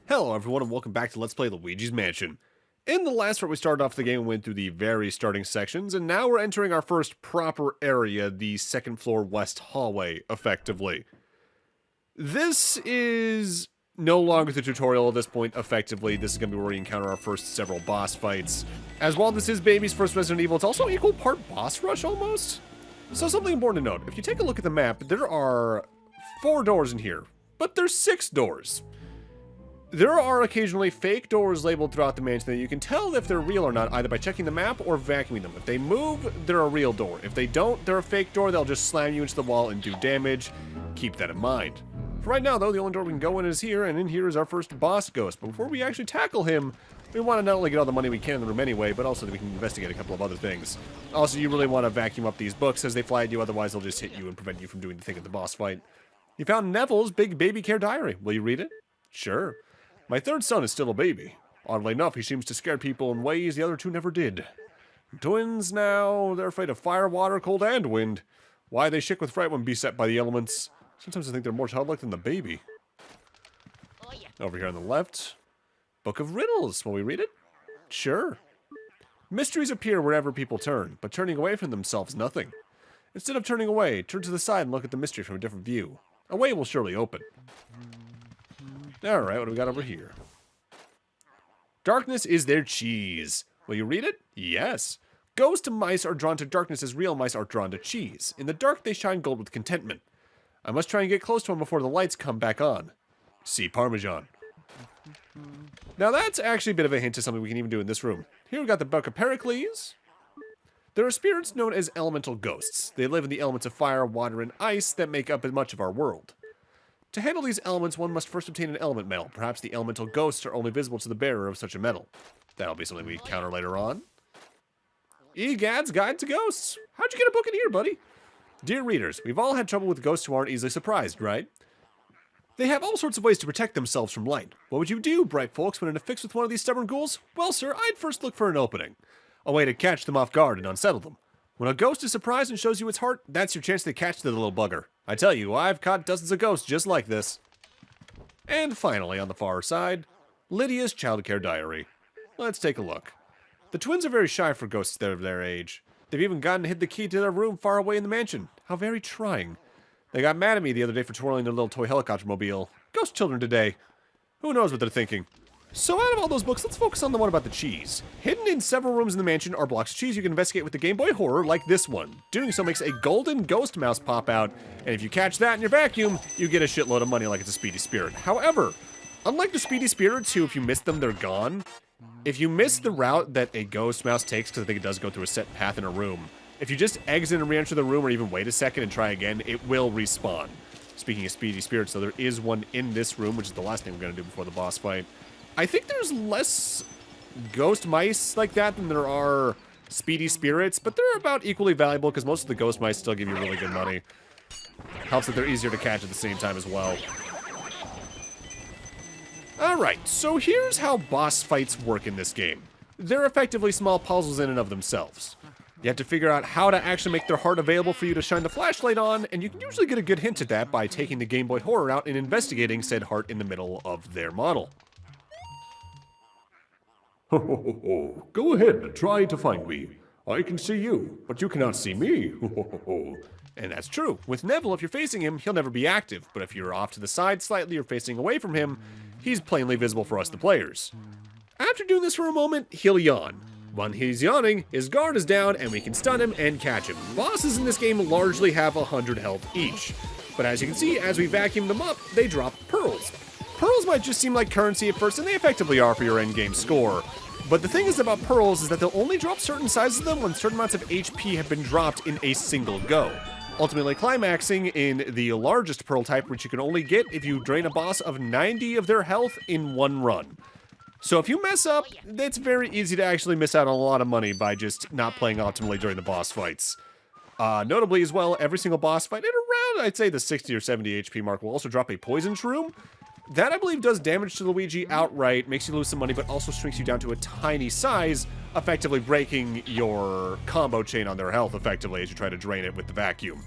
Hello everyone and welcome back to Let's Play Luigi's Mansion. In the last part we started off the game and went through the very starting sections, and now we're entering our first proper area, the second floor west hallway, effectively. This is no longer the tutorial at this point, effectively. This is going to be where we encounter our first several boss fights. As while this is Baby's first Resident Evil, it's also equal part boss rush almost. So something important to note, if you take a look at the map, there are 4 doors in here, but there's 6 doors. There are occasionally fake doors labeled throughout the mansion that you can tell if they're real or not, either by checking the map or vacuuming them. If they move, they're a real door. If they don't, they're a fake door. They'll just slam you into the wall and do damage. Keep that in mind. For right now, though, the only door we can go in is here, and in here is our first boss ghost. But before we actually tackle him, we want to not only get all the money we can in the room anyway, but also that we can investigate a couple of other things. Also, you really want to vacuum up these books as they fly at you, otherwise they'll just hit you and prevent you from doing the thing at the boss fight. You found Neville's big baby care diary. Will you read it? Sure. My third son is still a baby. Oddly enough, he seems to scare people in ways the other two never did. Twins now, they're afraid of fire, water, cold, and wind. Why they shake with fright when beset by the elements. Sometimes I think they're more childlike than the baby. Over here on the left, Book of Riddles. Will we read it? Sure. Mysteries appear wherever people turn, but turning away from them solves nothing. Instead of turning away, turn to the side and look at the mystery from a different view. A way will surely open. Alright, what do we got over here? Darkness is their cheese. Will you read it? Yes. Ghost mice are drawn to darkness as real mice are drawn to cheese. In the dark, they shine gold with contentment. I must try and get close to them before the lights come back on. See Parmesan. Now that's actually a bit of a hint to something we can even do in this room. Here we've got the Book of Pericles. There are spirits known as elemental ghosts. They live in the elements of fire, water, and ice that make up much of our world. To handle these elements, one must first obtain an element medal. Perhaps the elemental ghosts are only visible to the bearer of such a medal. That'll be something we encounter later on. EGAD's Guide to Ghosts. How'd you get a book in here, buddy? Dear readers, we've all had trouble with ghosts who aren't easily surprised, right? They have all sorts of ways to protect themselves from light. What would you do, bright folks, when in a fix with one of these stubborn ghouls? Well, sir, I'd first look for an opening. A way to catch them off guard and unsettle them. When a ghost is surprised and shows you its heart, that's your chance to catch the little bugger. I tell you, I've caught dozens of ghosts just like this. And finally, on the far side, Lydia's childcare diary. Let's take a look. The twins are very shy for ghosts that are their age. They've even gotten to hid the key to their room far away in the mansion. How very trying. They got mad at me the other day for twirling their little toy helicopter mobile. Ghost children today. Who knows what they're thinking? So out of all those books, let's focus on the one about the cheese. Hidden in several rooms in the mansion are blocks of cheese you can investigate with the Game Boy Horror like this one. Doing so makes a golden ghost mouse pop out, and if you catch that in your vacuum, you get a shitload of money like it's a speedy spirit. However, unlike the speedy spirits who, if you miss them, they're gone, if you miss the route that a ghost mouse takes, because I think it does go through a set path in a room, if you just exit and re-enter the room or even wait a second and try again, it will respawn. Speaking of speedy spirits, though, there is one in this room, which is the last thing we're going to do before the boss fight. I think there's less ghost mice like that than there are speedy spirits, but they're about equally valuable because most of the ghost mice still give you really good money. Helps that they're easier to catch at the same time as well. Alright, so here's how boss fights work in this game. They're effectively small puzzles in and of themselves. You have to figure out how to actually make their heart available for you to shine the flashlight on, and you can usually get a good hint at that by taking the Game Boy Horror out and investigating said heart in the middle of their model. Ho ho ho ho. Go ahead and try to find me. I can see you, but you cannot see me. Ho ho ho ho. And that's true. With Neville, if you're facing him, he'll never be active, but if you're off to the side slightly or facing away from him, he's plainly visible for us, the players. After doing this for a moment, he'll yawn. When he's yawning, his guard is down and we can stun him and catch him. Bosses in this game largely have 100 health each. But as you can see, as we vacuum them up, they drop pearls. Pearls might just seem like currency at first, and they effectively are for your endgame score. But the thing is about pearls is that they'll only drop certain sizes of them when certain amounts of HP have been dropped in a single go. Ultimately climaxing in the largest pearl type, which you can only get if you drain a boss of 90 of their health in one run. So if you mess up, it's very easy to actually miss out on a lot of money by just not playing optimally during the boss fights. Notably as well, every single boss fight at around, I'd say the 60 or 70 HP mark will also drop a poison shroom. That, I believe, does damage to Luigi outright, makes you lose some money, but also shrinks you down to a tiny size, effectively breaking your combo chain on their health, effectively, as you try to drain it with the vacuum.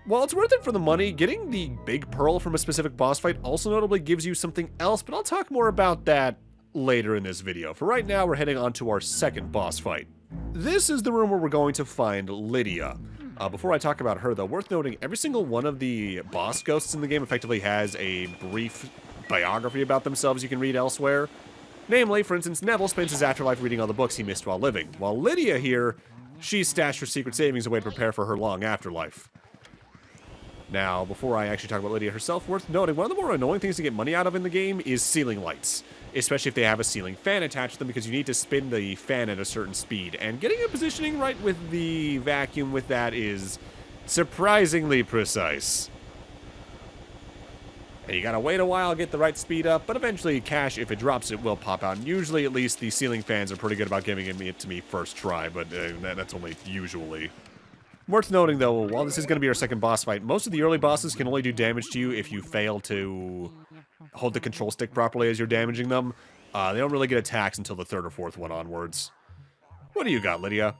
While it's worth it for the money, getting the big pearl from a specific boss fight also notably gives you something else, but I'll talk more about that later in this video. For right now, we're heading on to our second boss fight. This is the room where we're going to find Lydia. Before I talk about her, though, worth noting, every single one of the boss ghosts in the game effectively has a brief biography about themselves you can read elsewhere. Namely, for instance, Neville spends his afterlife reading all the books he missed while living, while Lydia here, she stashed her secret savings away to prepare for her long afterlife. Now, before I actually talk about Lydia herself, worth noting, one of the more annoying things to get money out of in the game is ceiling lights. Especially if they have a ceiling fan attached to them, because you need to spin the fan at a certain speed. And getting a positioning right with the vacuum with that is surprisingly precise. And you gotta wait a while, get the right speed up, but eventually cash, if it drops, it will pop out. And usually, at least, the ceiling fans are pretty good about giving it to me first try, but that's only usually. Worth noting, though, while this is going to be our second boss fight, most of the early bosses can only do damage to you if you fail to hold the control stick properly as you're damaging them. They don't really get attacks until the third or fourth one onwards. What do you got, Lydia?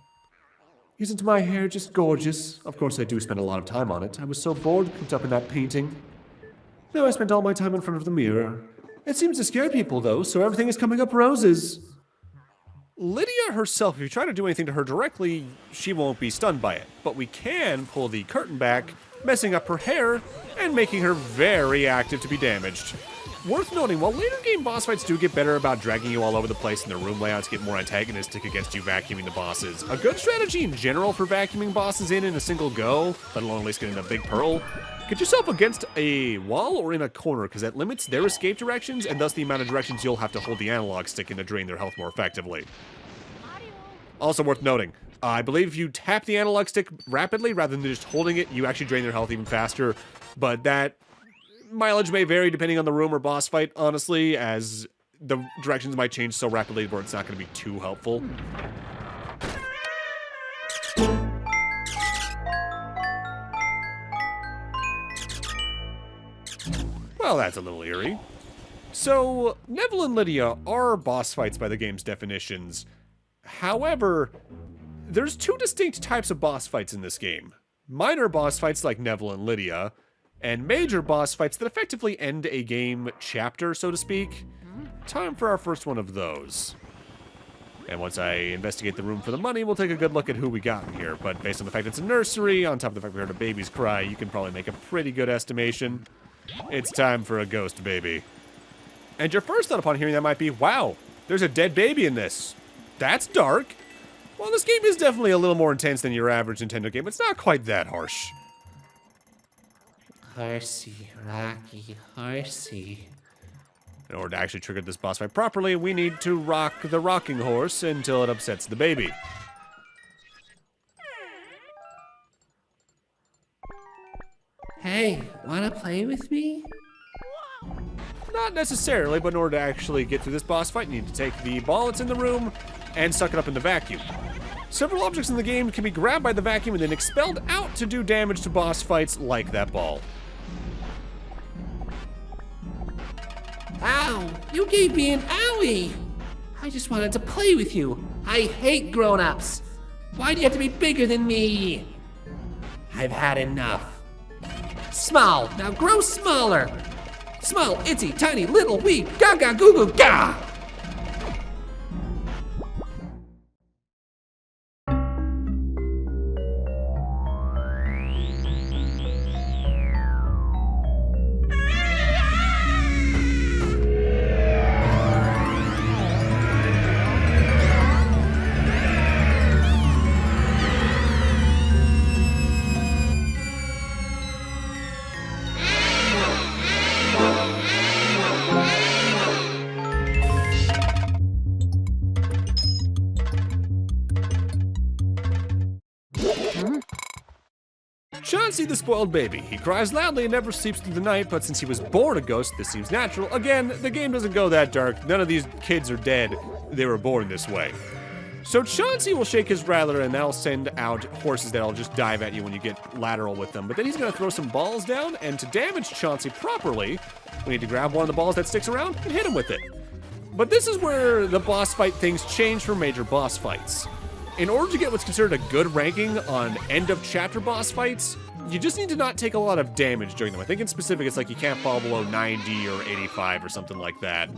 Isn't my hair just gorgeous? Of course I do spend a lot of time on it. I was so bored cooped up in that painting. Now I spent all my time in front of the mirror. It seems to scare people, though, so everything is coming up roses. Lydia herself, if you try to do anything to her directly, she won't be stunned by it. But we can pull the curtain back, messing up her hair, and making her very active to be damaged. Worth noting, while later game boss fights do get better about dragging you all over the place and the room layouts get more antagonistic against you vacuuming the bosses, a good strategy in general for vacuuming bosses in a single go, let alone at least getting a big pearl, get yourself against a wall or in a corner, because that limits their escape directions and thus the amount of directions you'll have to hold the analog stick in to drain their health more effectively. Also worth noting, I believe if you tap the analog stick rapidly rather than just holding it, you actually drain their health even faster, but that mileage may vary depending on the room or boss fight, honestly, as the directions might change so rapidly where it's not going to be too helpful. Well, that's a little eerie. So, Neville and Lydia are boss fights by the game's definitions. However, there's two distinct types of boss fights in this game. Minor boss fights like Neville and Lydia, and major boss fights that effectively end a game chapter, so to speak. Time for our first one of those. And once I investigate the room for the money, we'll take a good look at who we got in here. But based on the fact it's a nursery, on top of the fact we heard a baby's cry, you can probably make a pretty good estimation. It's time for a ghost baby. And your first thought upon hearing that might be, wow, there's a dead baby in this. That's dark. Well, this game is definitely a little more intense than your average Nintendo game. It's not quite that harsh. Horsey, Rocky, horsey. In order to actually trigger this boss fight properly, we need to rock the rocking horse until it upsets the baby. Hey, wanna play with me? Not necessarily, but in order to actually get through this boss fight, you need to take the ball that's in the room and suck it up in the vacuum. Several objects in the game can be grabbed by the vacuum and then expelled out to do damage to boss fights like that ball. Ow! You gave me an owie! I just wanted to play with you. I hate grown-ups. Why do you have to be bigger than me? I've had enough. Small, now grow smaller. Small, itsy, tiny, little, wee, gaga, goo goo, ga! Chauncey the spoiled baby. He cries loudly and never sleeps through the night, but since he was born a ghost, this seems natural. Again, the game doesn't go that dark. None of these kids are dead. They were born this way. So Chauncey will shake his rattler and that'll send out horses that'll just dive at you when you get lateral with them. But then he's gonna throw some balls down, and to damage Chauncey properly, we need to grab one of the balls that sticks around and hit him with it. But this is where the boss fight things change for major boss fights. In order to get what's considered a good ranking on end of chapter boss fights, You just need to not take a lot of damage during them. I think in specific, it's like you can't fall below 90 or 85 or something like that.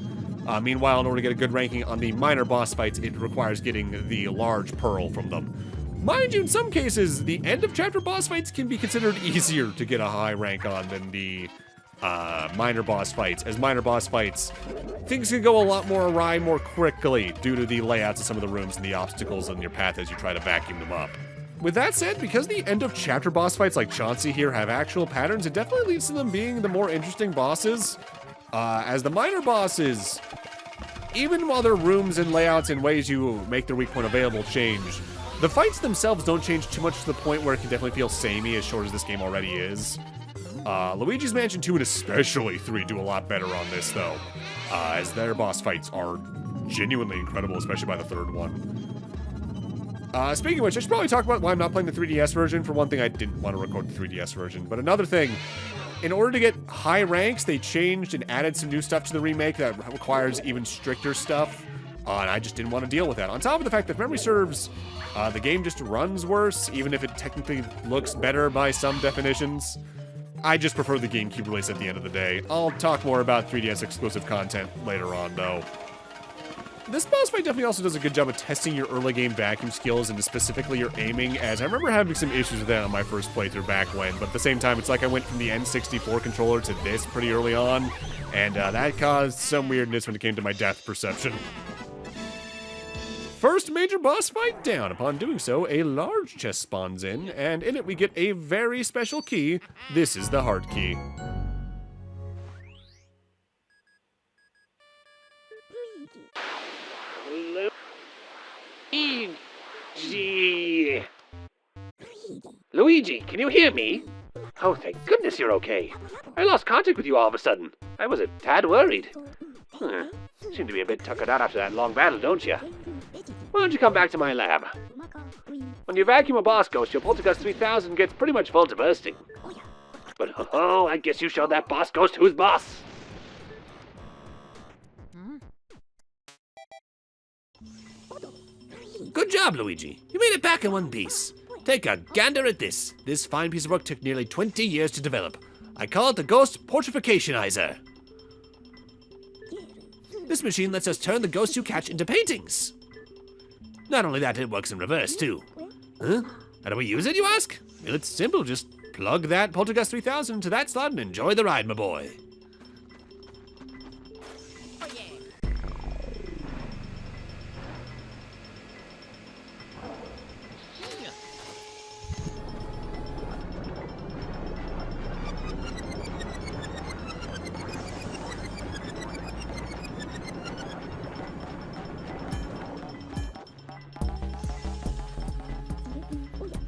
Meanwhile, in order to get a good ranking on the minor boss fights, it requires getting the large pearl from them. Mind you, in some cases, the end of chapter boss fights can be considered easier to get a high rank on than the minor boss fights. As minor boss fights, things can go a lot more awry more quickly due to the layouts of some of the rooms and the obstacles in your path as you try to vacuum them up. With that said, because the end of chapter boss fights like Chauncey here have actual patterns, it definitely leads to them being the more interesting bosses. As the minor bosses, even while their rooms and layouts and ways you make their weak point available change, the fights themselves don't change too much to the point where it can definitely feel samey as short as this game already is. Luigi's Mansion 2 and especially 3 do a lot better on this though, as their boss fights are genuinely incredible, especially by the third one. Speaking of which, I should probably talk about why I'm not playing the 3DS version. For one thing, I didn't want to record the 3DS version, but another thing, in order to get high ranks, they changed and added some new stuff to the remake that requires even stricter stuff, and I just didn't want to deal with that. On top of the fact that if memory serves, the game just runs worse, even if it technically looks better by some definitions. I just prefer the GameCube release at the end of the day. I'll talk more about 3DS exclusive content later on, though. This boss fight definitely also does a good job of testing your early game vacuum skills and specifically your aiming, as I remember having some issues with that on my first playthrough back when, but at the same time, it's like I went from the N64 controller to this pretty early on, and that caused some weirdness when it came to my depth perception. First major boss fight down. Upon doing so, a large chest spawns in, and in it we get a very special key. This is the heart key. Luigi! Luigi, can you hear me? Oh, thank goodness you're okay. I lost contact with you all of a sudden. I was a tad worried. Seem to be a bit tuckered out after that long battle, don't you? Why don't you come back to my lab? When you vacuum a boss ghost, your Poltergust 3000 gets pretty much full to bursting. But oh, I guess you showed that boss ghost who's boss. Good job, Luigi. You made it back in one piece. Take a gander at this. This fine piece of work took nearly 20 years to develop. I call it the Ghost Portrificationizer. This machine lets us turn the ghosts you catch into paintings. Not only that, it works in reverse, too. Huh? How do we use it, you ask? Well, it's simple. Just plug that Poltergust 3000 into that slot and enjoy the ride, my boy.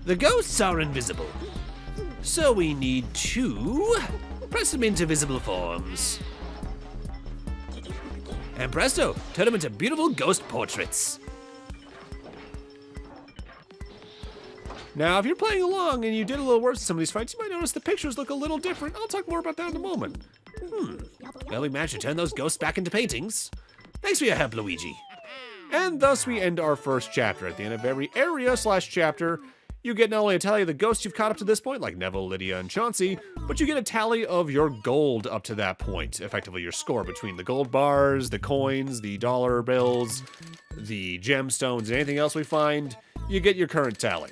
The ghosts are invisible, so we need to press them into visible forms. And presto, turn them into beautiful ghost portraits. Now, if you're playing along and you did a little worse in some of these fights, you might notice the pictures look a little different. I'll talk more about that in a moment. Well, we managed to turn those ghosts back into paintings. Thanks for your help, Luigi. And thus we end our first chapter. At the end of every area/chapter, you get not only a tally of the ghosts you've caught up to this point, like Neville, Lydia, and Chauncey, but you get a tally of your gold up to that point, effectively your score between the gold bars, the coins, the dollar bills, the gemstones, and anything else we find. You get your current tally.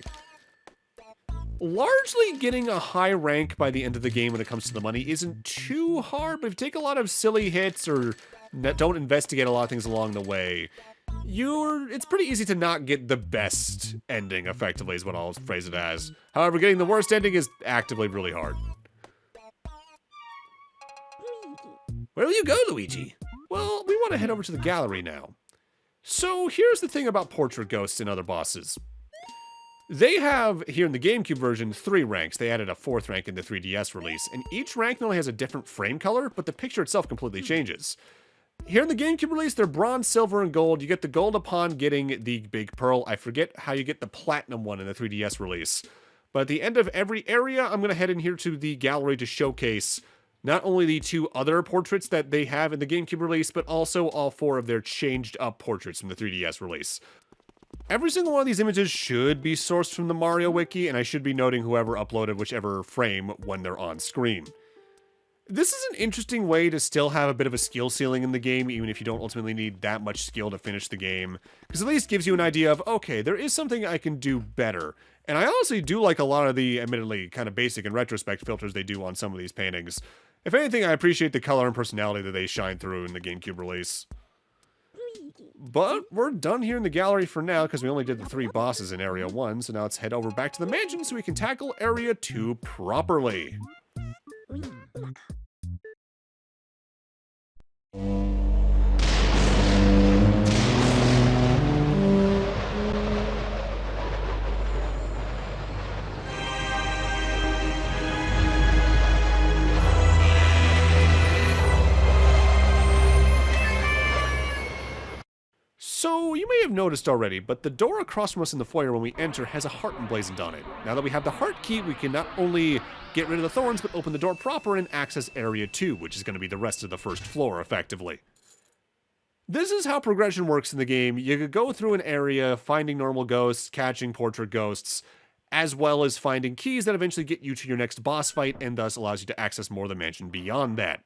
Largely getting a high rank by the end of the game when it comes to the money isn't too hard, but if you take a lot of silly hits or don't investigate a lot of things along the way, it's pretty easy to not get the best ending, effectively, is what I'll phrase it as. However, getting the worst ending is actively really hard. Where will you go, Luigi? Well, we want to head over to the gallery now. So here's the thing about portrait ghosts and other bosses. They have, here in the GameCube version, 3 ranks. They added a 4th rank in the 3DS release, and each rank not only has a different frame color, but the picture itself completely changes. Here in the GameCube release, they're bronze, silver, and gold. You get the gold upon getting the big pearl. I forget how you get the platinum one in the 3DS release. But at the end of every area, I'm going to head in here to the gallery to showcase not only the 2 other portraits that they have in the GameCube release, but also all 4 of their changed up portraits from the 3DS release. Every single one of these images should be sourced from the Mario Wiki, and I should be noting whoever uploaded whichever frame when they're on screen. This is an interesting way to still have a bit of a skill ceiling in the game, even if you don't ultimately need that much skill to finish the game. Because at least gives you an idea of, okay, there is something I can do better. And I honestly do like a lot of the, admittedly, kind of basic and retrospect filters they do on some of these paintings. If anything, I appreciate the color and personality that they shine through in the GameCube release. But we're done here in the gallery for now, because we only did the 3 bosses in Area 1, so now let's head over back to the mansion so we can tackle Area 2 properly. So, you may have noticed already, but the door across from us in the foyer when we enter has a heart emblazoned on it. Now that we have the heart key, we can not only get rid of the thorns, but open the door proper and access Area 2, which is going to be the rest of the first floor, effectively. This is how progression works in the game. You could go through an area, finding normal ghosts, catching portrait ghosts, as well as finding keys that eventually get you to your next boss fight, and thus allows you to access more of the mansion beyond that.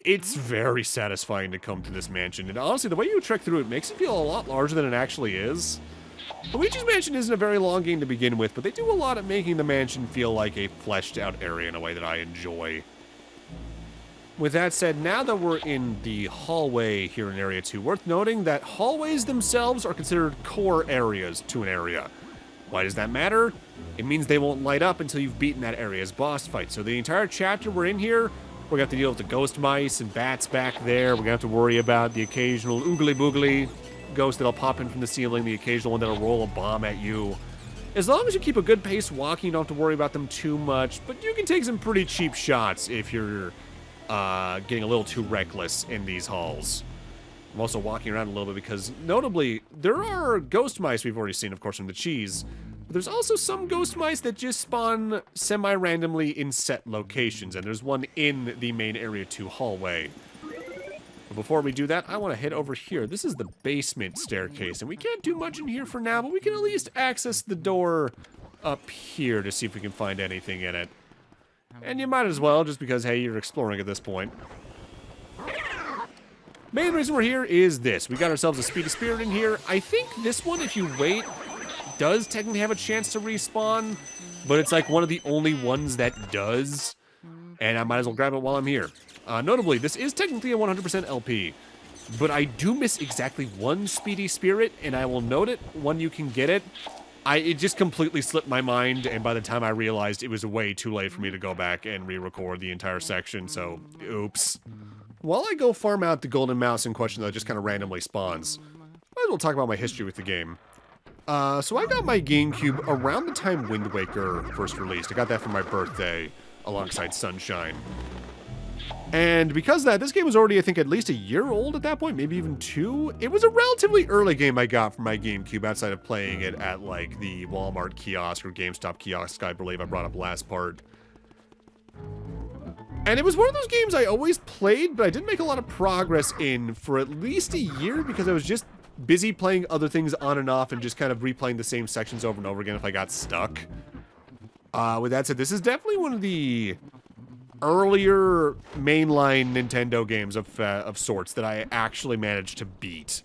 It's very satisfying to come to this mansion, and honestly, the way you trek through it makes it feel a lot larger than it actually is. Luigi's Mansion isn't a very long game to begin with, but they do a lot at making the mansion feel like a fleshed out area in a way that I enjoy. With that said, now that we're in the hallway here in Area 2, worth noting that hallways themselves are considered core areas to an area. Why does that matter? It means they won't light up until you've beaten that area's boss fight. So the entire chapter we're in here, we're going to have to deal with the ghost mice and bats back there. We're going to have to worry about the occasional oogly boogly ghost that'll pop in from the ceiling, the occasional one that'll roll a bomb at you. As long as you keep a good pace walking, you don't have to worry about them too much, but you can take some pretty cheap shots if you're getting a little too reckless in these halls. I'm also walking around a little bit because, notably, there are ghost mice we've already seen, of course, from the cheese. But there's also some ghost mice that just spawn semi-randomly in set locations, and there's one in the main Area 2 hallway. But before we do that, I want to head over here. This is the basement staircase, and we can't do much in here for now, but we can at least access the door up here to see if we can find anything in it. And you might as well, just because, hey, you're exploring at this point. Main reason we're here is this. We got ourselves a Speedy Spirit in here. I think this one, if you wait, does technically have a chance to respawn, but it's like one of the only ones that does, and I might as well grab it while I'm here. Notably, this is technically a 100% LP, but I do miss exactly one Speedy Spirit, and I will note it when you can get it. It just completely slipped my mind, and by the time I realized, it was way too late for me to go back and re-record the entire section, so oops. While I go farm out the golden mouse in question that just kind of randomly spawns, might as well talk about my history with the game. So I got my GameCube around the time Wind Waker first released. I got that for my birthday, alongside Sunshine. And because of that, this game was already, I think, at least a year old at that point, maybe even 2. It was a relatively early game I got for my GameCube, outside of playing it at, like, the Walmart kiosk or GameStop kiosk I believe I brought up last part. And it was one of those games I always played, but I didn't make a lot of progress in for at least a year because I was just busy playing other things on and off and just kind of replaying the same sections over and over again if I got stuck. With that said, this is definitely one of the earlier mainline Nintendo games of sorts that I actually managed to beat.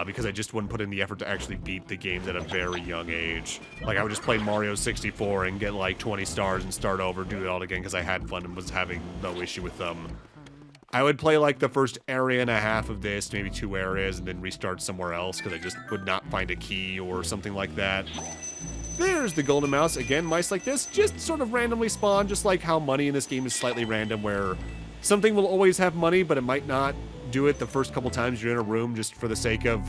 Because I just wouldn't put in the effort to actually beat the games at a very young age. Like, I would just play Mario 64 and get like 20 stars and start over, do it all again because I had fun and was having no issue with them. I would play like the first area and a half of this, maybe 2 areas, and then restart somewhere else because I just would not find a key or something like that. There's the golden mouse. Again, mice like this just sort of randomly spawn, just like how money in this game is slightly random, where something will always have money, but it might not do it the first couple times you're in a room just for the sake of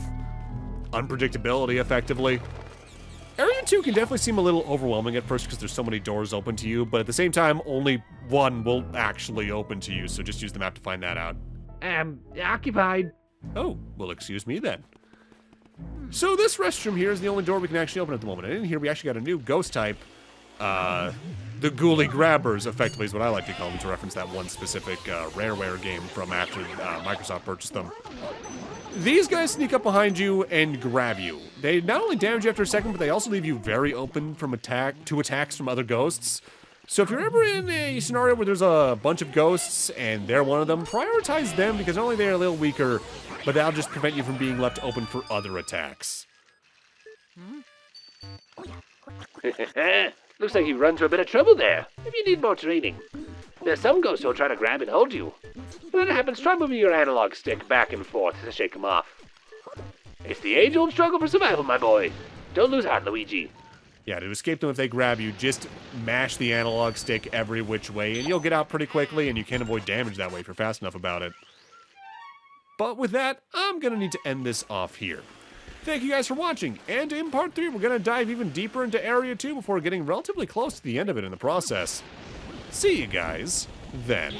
unpredictability, effectively. Area 2 can definitely seem a little overwhelming at first because there's so many doors open to you, but at the same time, only one will actually open to you, so just use the map to find that out. Occupied. Oh, well, excuse me then. So this restroom here is the only door we can actually open at the moment, and in here we actually got a new ghost type. The Ghoulie Grabbers, effectively, is what I like to call them, to reference that one specific Rareware game from after Microsoft purchased them. These guys sneak up behind you and grab you. They not only damage you after a second, but they also leave you very open from attacks from other ghosts. So if you're ever in a scenario where there's a bunch of ghosts and they're one of them, prioritize them because not only they're a little weaker, but that'll just prevent you from being left open for other attacks. Looks like you've run through a bit of trouble there. If you need more training. There's some ghosts who'll try to grab and hold you. When that happens, try moving your analog stick back and forth to shake them off. It's the age-old struggle for survival, my boy. Don't lose heart, Luigi. Yeah, to escape them if they grab you, just mash the analog stick every which way, and you'll get out pretty quickly, and you can avoid damage that way if you're fast enough about it. But with that, I'm going to need to end this off here. Thank you guys for watching, and in part 3, we're going to dive even deeper into Area 2 before getting relatively close to the end of it in the process. See you guys then.